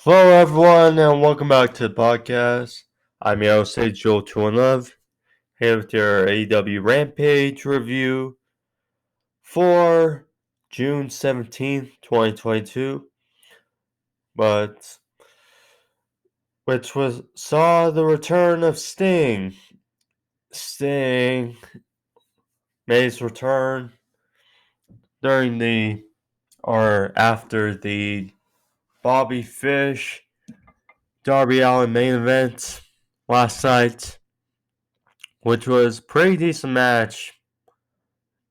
Hello, everyone, and welcome back to the podcast. I'm your host, Joel Love, here with your AEW Rampage review for June 17th, 2022, but which saw the return of Sting. Sting made his return after the Bobby Fish Darby Allin main event last night, which was a pretty decent match.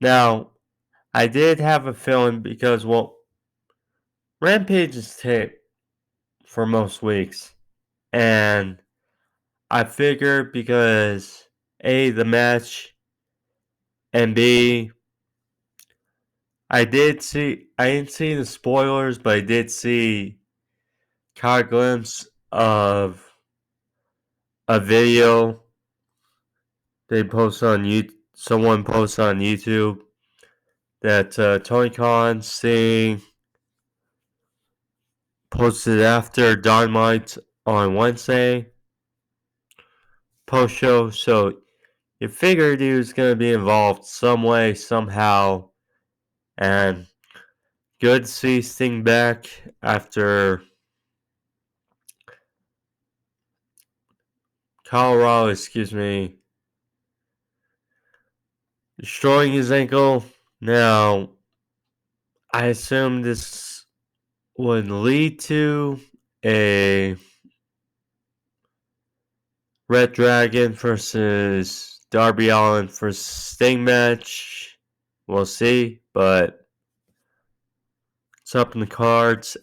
Now, I did have a feeling because, Rampage is taped for most weeks. And I figured because A, the match, and B, I didn't see the spoilers, but I did see a glimpse of a video someone posted on YouTube that Tony Khan posted after Dynamite on Wednesday post show. So you figured he was going to be involved some way, somehow. And good to see Sting back after Colorado, destroying his ankle. Now, I assume this would lead to a Red Dragon versus Darby Allin for Sting match. We'll see, but it's up in the cards.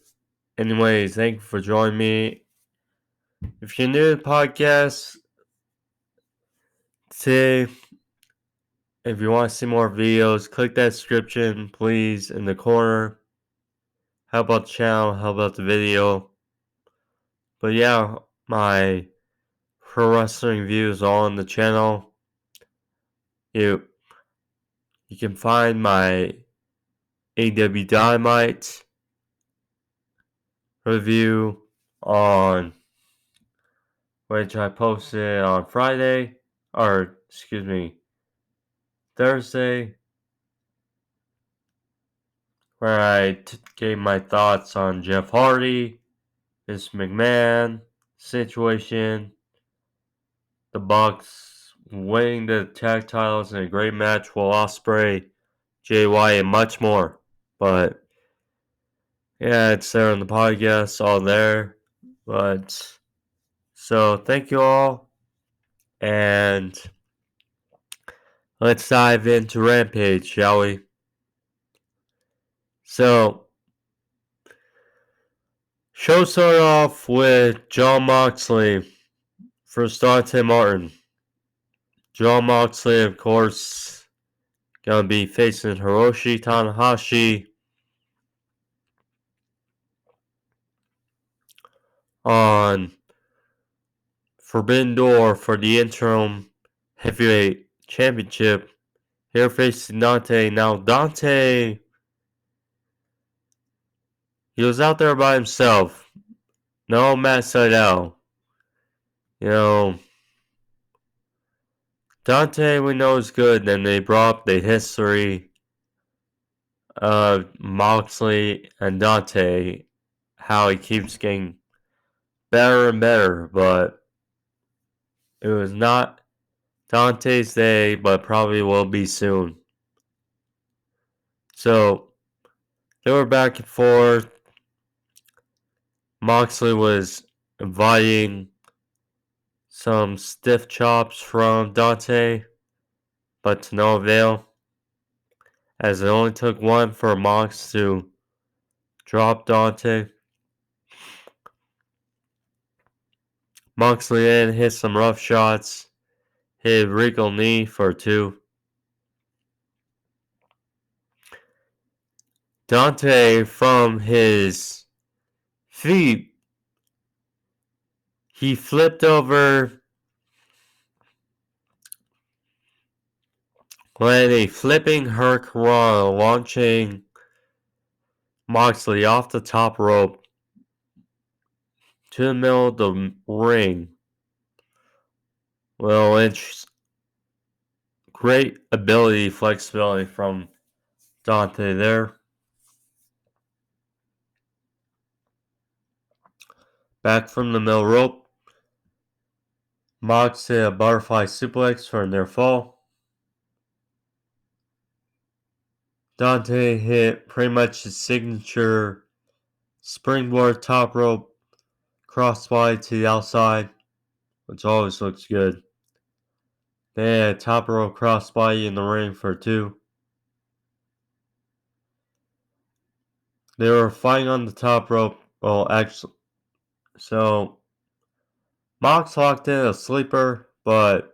Anyways, thank you for joining me. If you're new to the podcast, today, if you want to see more videos, click that description, please, in the corner. How about the channel? How about the video? But yeah, my pro wrestling views all on the channel. You can find my AEW Dynamite review on which I posted on Thursday, where I gave my thoughts on Jeff Hardy, this McMahon situation, the Bucks winning the tag titles in a great match, Will Ospreay, JY, and much more. But yeah, it's there on the podcast, all there. But so thank you all, and let's dive into Rampage, shall we? So, show started off with Jon Moxley versus Dante Martin. Jon Moxley, of course, gonna be facing Hiroshi Tanahashi on Forbidden Door for the interim heavyweight championship. Here facing Dante. Now Dante, he was out there by himself. No Matt Sydal. Dante we know is good. Then they brought up the history of Moxley and Dante, how he keeps getting better and better, but it was not Dante's day, but probably will be soon. So they were back and forth. Moxley was inviting some stiff chops from Dante, but to no avail, as it only took one for Mox to drop Dante. Moxley then hit some rough shots, hit a regal knee for 2. Dante, from his feet, he flipped over, landed a flipping hurricanrana, launching Moxley off the top rope. to the middle of the ring. Well, it's great ability, flexibility from Dante there. Back from the middle rope. Moxley a butterfly suplex for their fall. Dante hit pretty much his signature springboard top rope crossbody to the outside, which always looks good. They had a top rope crossbody in the ring for 2. They were fighting on the top rope. Well, actually, so Mox locked in a sleeper, but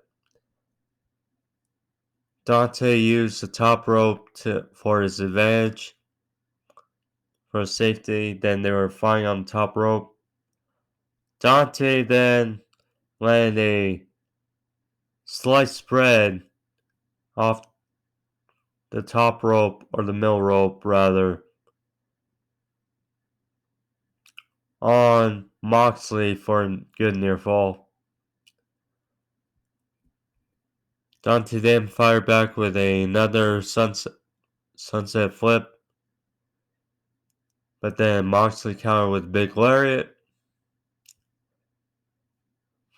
Dante used the top rope for his advantage, for safety. Then they were fighting on the top rope. Dante then landed a slice spread off the top rope, or the middle rope rather, on Moxley for a good near fall. Dante then fired back with another sunset flip, but then Moxley countered with a big lariat.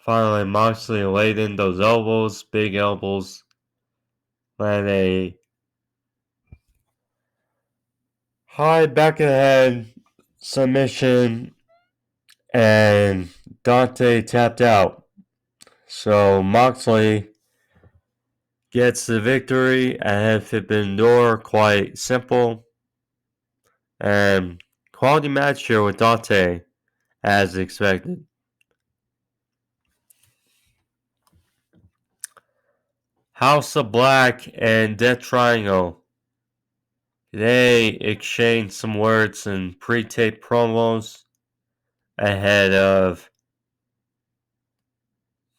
Finally, Moxley laid in those elbows, big elbows, landed a high back of the head submission, and Dante tapped out. So Moxley gets the victory ahead of Forbidden Door. Quite simple. And quality match here with Dante, as expected. House of Black and Death Triangle. They exchanged some words in pre-taped promos ahead of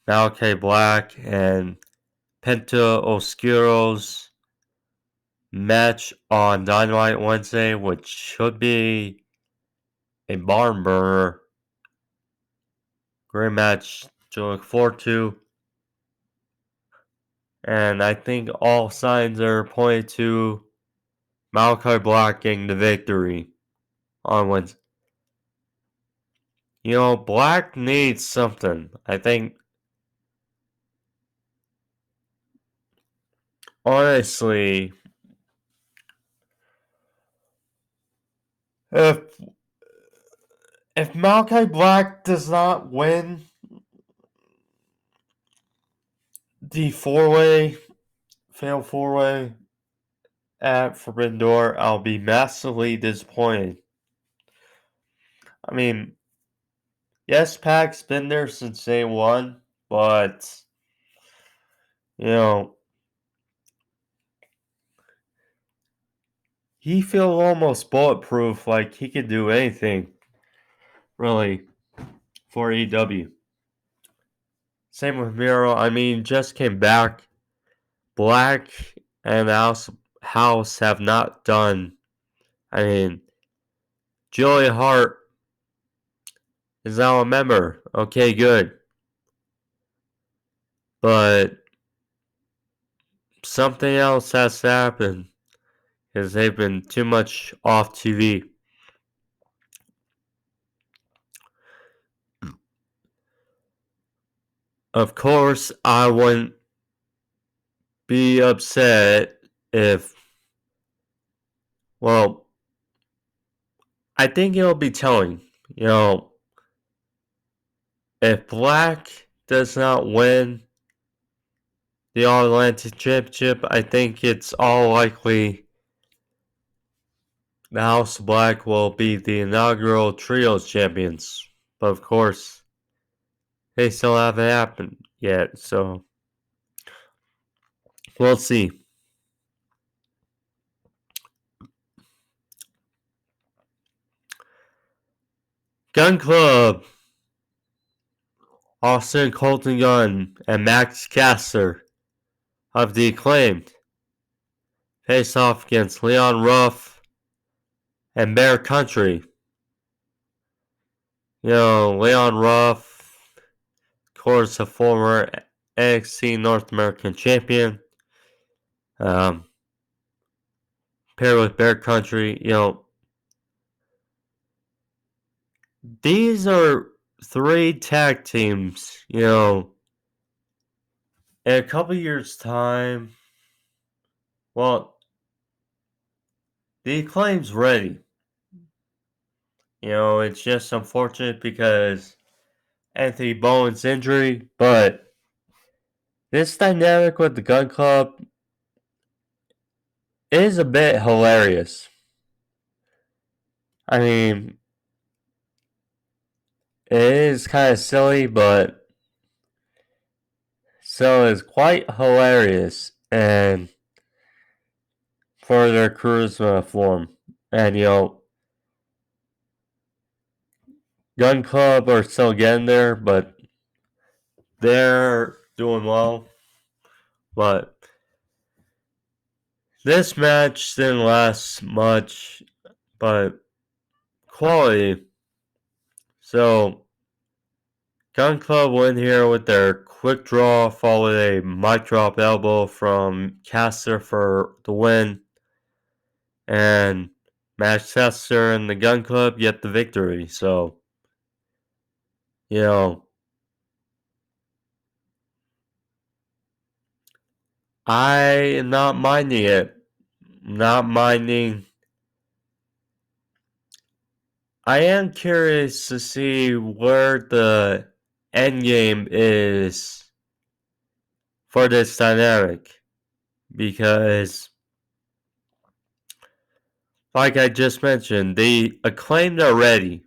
Malachi Black and Penta Oscuro's match on Dynamite Wednesday, which should be a barn burner. Great match to look forward to. And I think all signs are pointing to Malachi Black getting the victory on Wednesday. You know, Black needs something. I think, honestly, if Malachi Black does not win the fatal 4-way at Forbidden Door, I'll be massively disappointed. I mean, yes, Pac's been there since day one, but, you know, he feels almost bulletproof, like he could do anything, really, for AEW. Same with Miro. I mean, just came back. Black and House have not done. I mean, Julia Hart is now a member. Okay, good. But something else has to happen because they've been too much off TV. Of course, I wouldn't be upset if, well, I think it'll be telling. You know, if Black does not win the All-Atlantic Championship, I think it's all likely the House of Black will be the inaugural Trios champions. But of course, they still haven't happened yet, so we'll see. Gun Club. Austin Colton Gunn and Max Caster of the Acclaimed face off against Leon Ruff and Bear Country. Leon Ruff, of course, a former NXT North American champion, paired with Bear Country. These are 3 tag teams, in a couple years' time. Well, the Acclaim's ready. It's just unfortunate because Anthony Bowen's injury, but this dynamic with the Gun Club is a bit hilarious. I mean, it is kind of silly, but still is quite hilarious and for their charisma form. And Gun Club are still getting there, but they're doing well. But this match didn't last much, but quality. So Gun Club win here with their quick draw, followed a mic drop elbow from Caster for the win. And Max Caster and the Gun Club get the victory. So, I am not minding it. Not minding. I am curious to see where the end game is for this dynamic. Because, like I just mentioned, the Acclaimed are ready.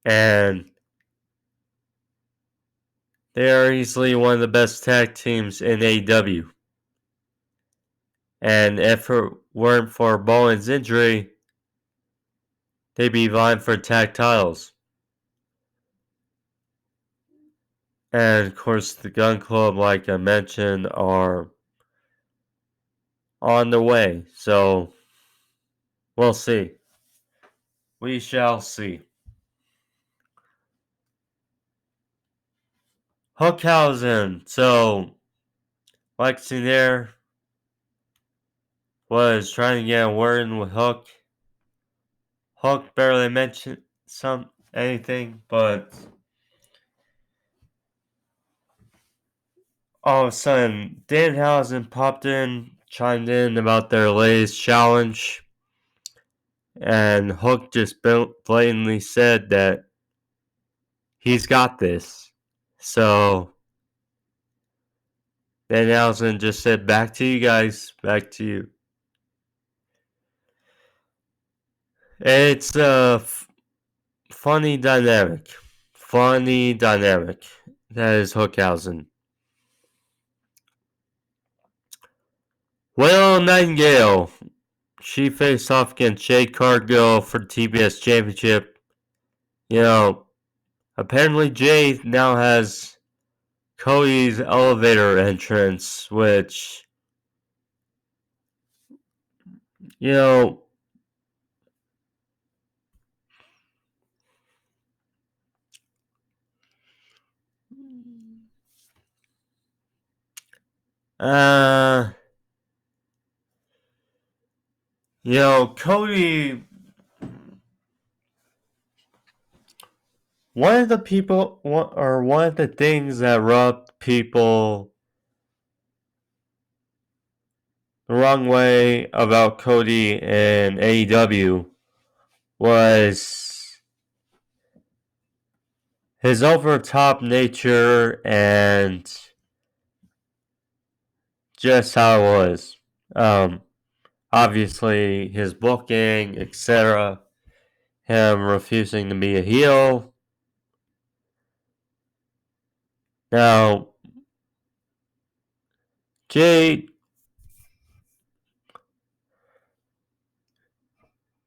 And they are easily one of the best tag teams in AEW. And if it weren't for Bowen's injury, they'd be vying for tag titles. And of course, the Gun Club, like I mentioned, are on the way. So, we'll see. We shall see. Hookhausen. So, Lexi there was trying to get a word in with Hook. Hook barely mentioned anything, but all of a sudden, Danhausen popped in, chimed in about their latest challenge, and Hook just blatantly said that he's got this. So Danhausen just said, back to you guys, back to you. It's a funny dynamic. Funny dynamic. That is Hookhausen. Willow Nightengale. She faced off against Jade Cargill for the TBS Championship. Apparently Jade now has Cody's elevator entrance, which, Cody, one of the things that rubbed people the wrong way about Cody and AEW was his over-top nature and just how it was. Obviously, his booking, etc., him refusing to be a heel. Now, Jade,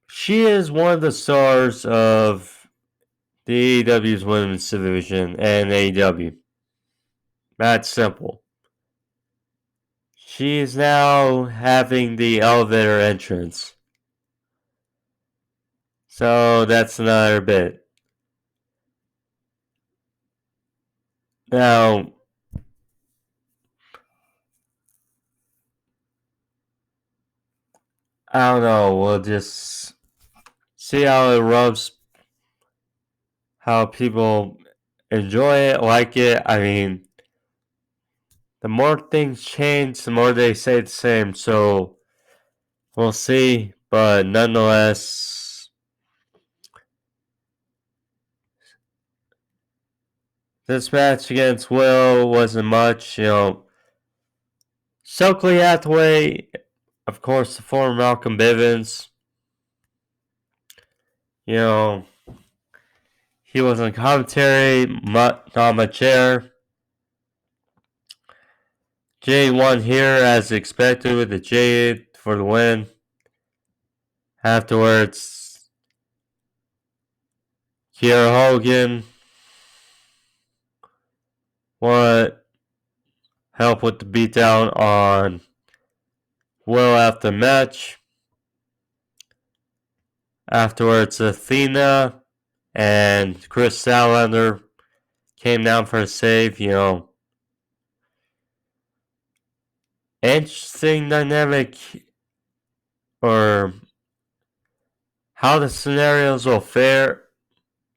she is one of the stars of the AEW's women's division and AEW. That's simple. She is now having the elevator entrance. So that's another bit. Now, I don't know. We'll just see how it rubs, how people enjoy it, like it. I mean, the more things change, the more they say the same. So we'll see. But nonetheless, this match against Will wasn't much. Stokely Hathaway, of course, the former Malcolm Bivens. He was on commentary, not much there. Jade won here as expected with the Jade for the win. Afterwards, Kiera Hogan helped with the beatdown on Will after the match. Afterwards, Athena and Chris Statlander came down for a save. Interesting dynamic, or how the scenarios will fare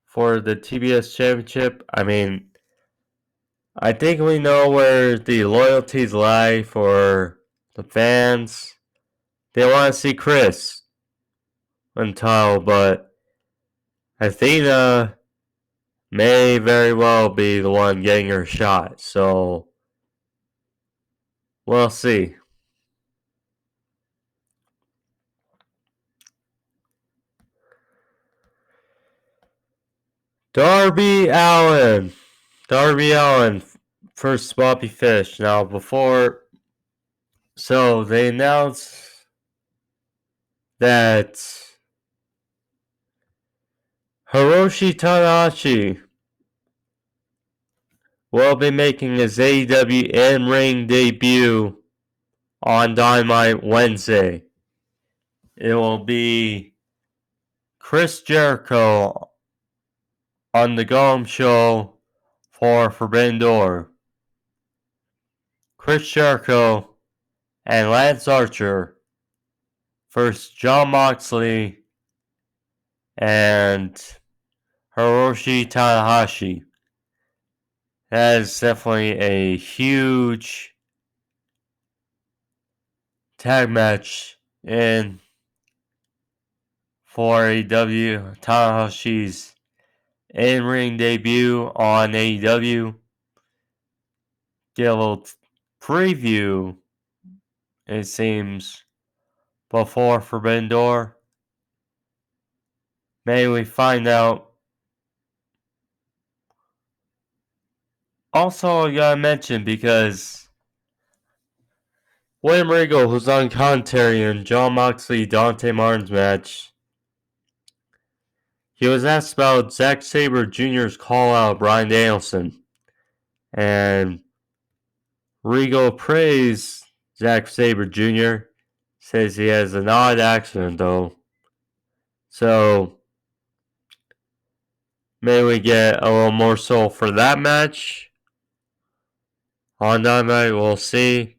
for the TBS Championship. I mean, I think we know where the loyalties lie for the fans. They want to see Chris win title, but Athena may very well be the one getting her shot. So we'll see. Darby Allin, first Bobby Fish. Now so they announced that Hiroshi Tanahashi will be making his AEW in-ring debut on Dynamite Wednesday. It will be Chris Jericho on the Golem Show for Forbidden Door. Chris Jericho and Lance Archer versus Jon Moxley and Hiroshi Tanahashi. That is definitely a huge tag match for AEW. Tanahashi's in-ring debut on AEW. Get a little preview, it seems, before Forbidden Door. May we find out. Also, I gotta mention, because William Regal, who's on commentary in Jon Moxley Dante Martin's match, he was asked about Zack Sabre Jr.'s call out Bryan Danielson, and Regal praised Zack Sabre Jr., says he has an odd accent though. So may we get a little more soul for that match on Dynamite. We'll see.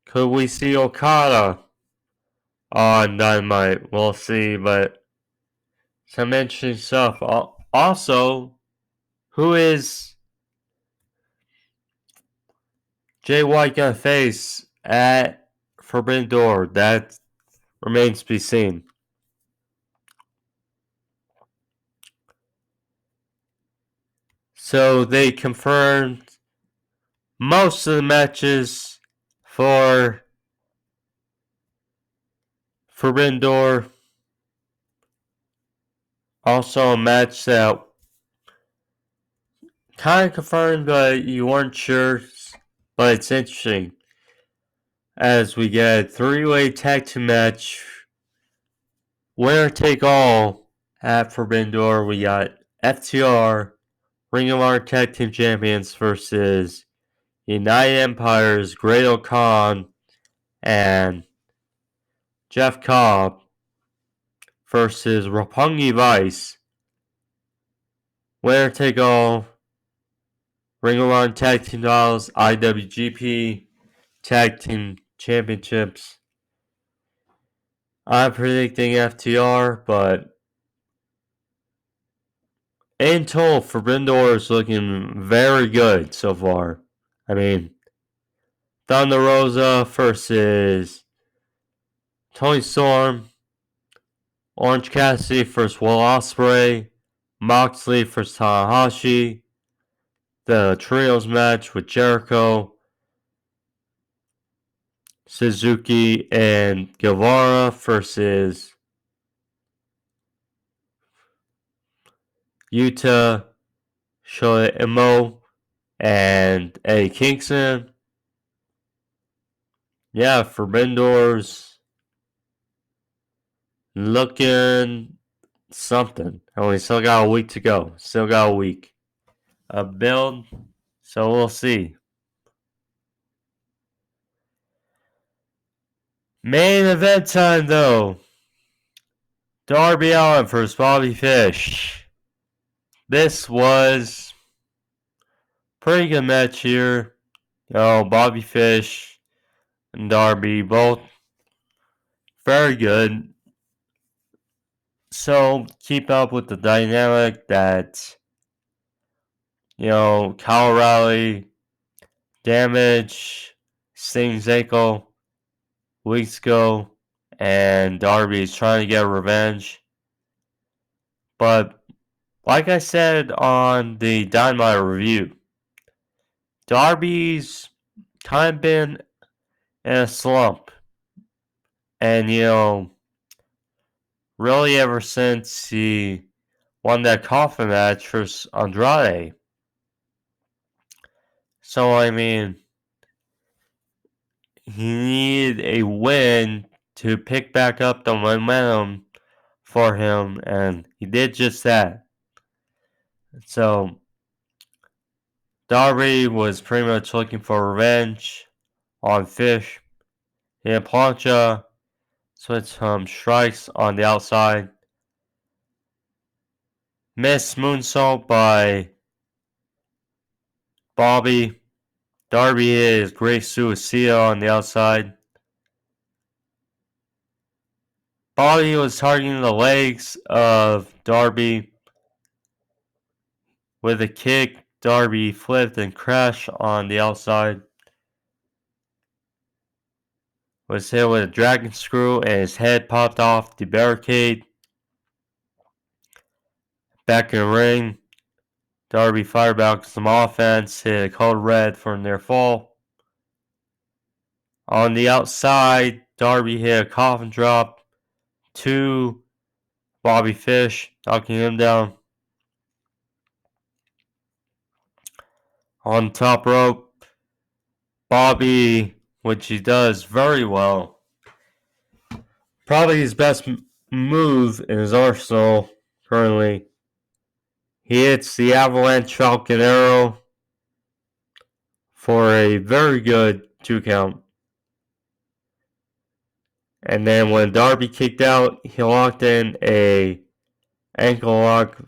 Could we see Okada on Dynamite? We'll see, but some interesting stuff. Also, who is Jay White gonna face at Forbidden Door? That remains to be seen. So they confirmed most of the matches for Forbidden Door. Also a match that kind of confirmed, but you weren't sure. But it's interesting, as we get a three-way tag team match, winner take all at Forbidden Door. We got FTR, Ring of Honor Tag Team Champions versus United Empire's Great O'Khan and Jeff Cobb versus Roppongi Vice. Winner take all. Ring of Honor Tag Team Titles, IWGP Tag Team Championships. I'm predicting FTR, but in total, Forbidden Door is looking very good so far. I mean, Thunder Rosa versus Tony Storm, Orange Cassidy versus Will Ospreay, Moxley versus Tanahashi, the Trios match with Jericho, Suzuki and Guevara versus Yuta, Shoya Imo, and Eddie Kingston. Yeah, Forbidden Doors looking something. And we still got a week to go. Still got a week. A build, so we'll see. Main event time though. Darby Allin versus Bobby Fish. This was pretty good match here. Bobby Fish and Darby both very good. So keep up with the dynamic that Kyle O'Reilly, Damage, Sting's ankle weeks ago, and Darby is trying to get revenge. But like I said on the Dynamite review, Darby's kind of been in a slump. And really ever since he won that coffin match versus Andrade. So, I mean, he needed a win to pick back up the momentum for him, and he did just that. So, Darby was pretty much looking for revenge on Fish. He had plancha, switched some strikes on the outside. Missed moonsault by Bobby. Darby is great suicida on the outside. Bobby was targeting the legs of Darby with a kick. Darby flipped and crashed on the outside. Was hit with a dragon screw and his head popped off the barricade. Back in the ring, Darby fired back some offense, hit a code red for a near fall. On the outside, Darby hit a coffin drop to Bobby Fish, knocking him down. On top rope, Bobby, which he does very well, probably his best move in his arsenal currently. He hits the Avalanche Falcon Arrow for a very good 2 count. And then when Darby kicked out, he locked in a ankle lock,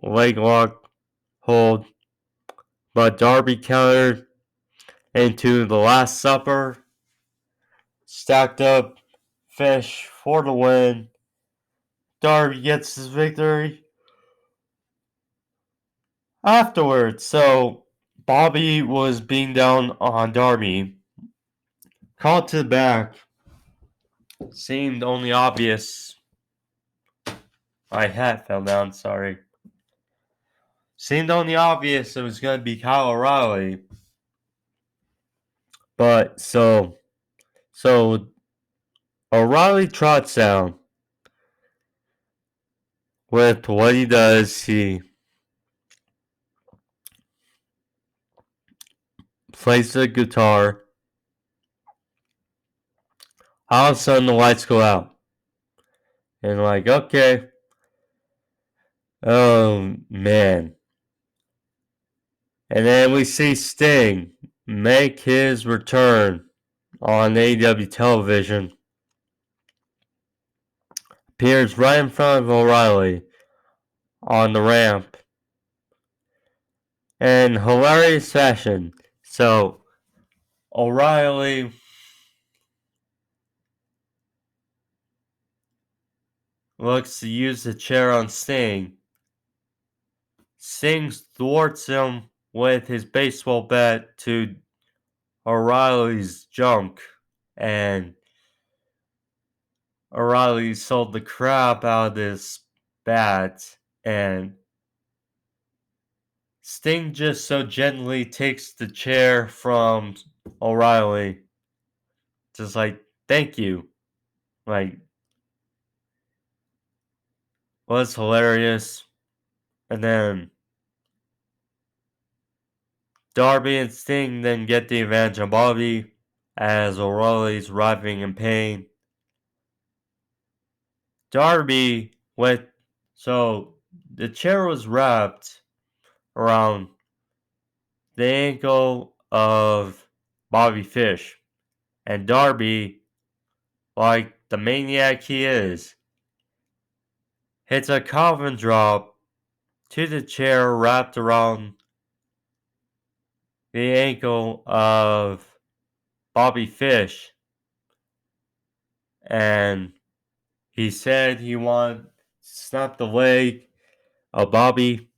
leg lock hold. But Darby countered into the Last Supper. Stacked up Fish for the win. Darby gets his victory afterwards. So Bobby was being down on Darby. Called to the back. Seemed only obvious. My hat fell down, sorry. Seemed only obvious it was going to be Kyle O'Reilly. But so O'Reilly trots down. With what he does, he plays the guitar. All of a sudden, the lights go out. And okay. Oh, man. And then we see Sting make his return on AEW television. appears right in front of O'Reilly on the ramp in hilarious fashion. So O'Reilly looks to use the chair on Sting. Sting thwarts him with his baseball bat to O'Reilly's junk, and O'Reilly sold the crap out of this bat, and Sting just so gently takes the chair from O'Reilly. Just like, thank you. Like, was hilarious. And then Darby and Sting then get the advantage on Bobby as O'Reilly's writhing in pain. Darby went, so the chair was wrapped around the ankle of Bobby Fish. And Darby, like the maniac he is, hits a Calvin drop to the chair wrapped around the ankle of Bobby Fish. And he said he wanted to snap the leg of Bobby.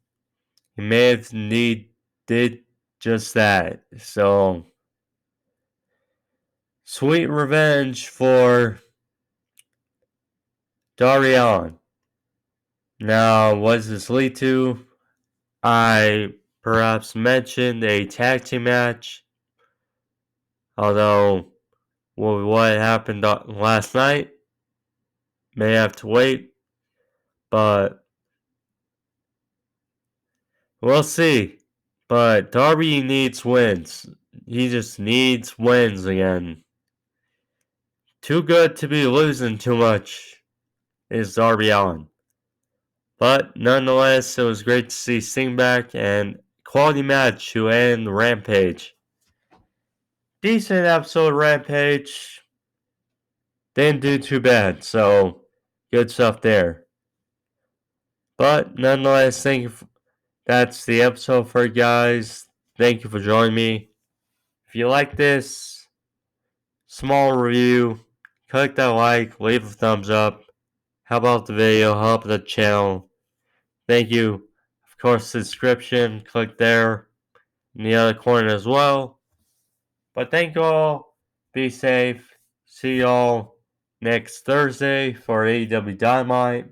He may have indeed did just that. So, sweet revenge for Darby Allin. Now, what does this lead to? I perhaps mentioned a tag team match. Although, what happened last night may have to wait. But we'll see. But Darby needs wins. He just needs wins again. Too good to be losing too much is Darby Allin. But nonetheless, it was great to see Sting back and quality match to end Rampage. Decent episode of Rampage. Didn't do too bad, so good stuff there. But nonetheless, that's the episode for you guys. Thank you for joining me. If you like this small review, click that like, leave a thumbs up. Help out the video, help the channel. Thank you. Of course, subscription, click there in the other corner as well. But thank you all. Be safe. See y'all next Thursday for AEW Dynamite.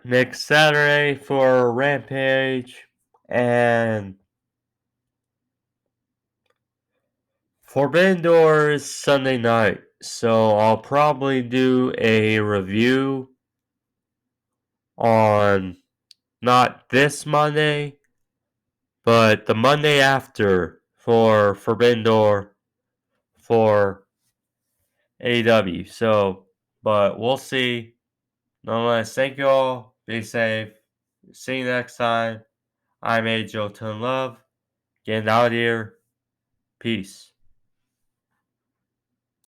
Next Saturday for Rampage. And Forbidden Door is Sunday night. So I'll probably do a review on not this Monday, but the Monday after for Forbidden Door for AEW. So, but we'll see. Nonetheless, thank you all. Be safe. See you next time. I'm AJ Love. Getting out of here. Peace.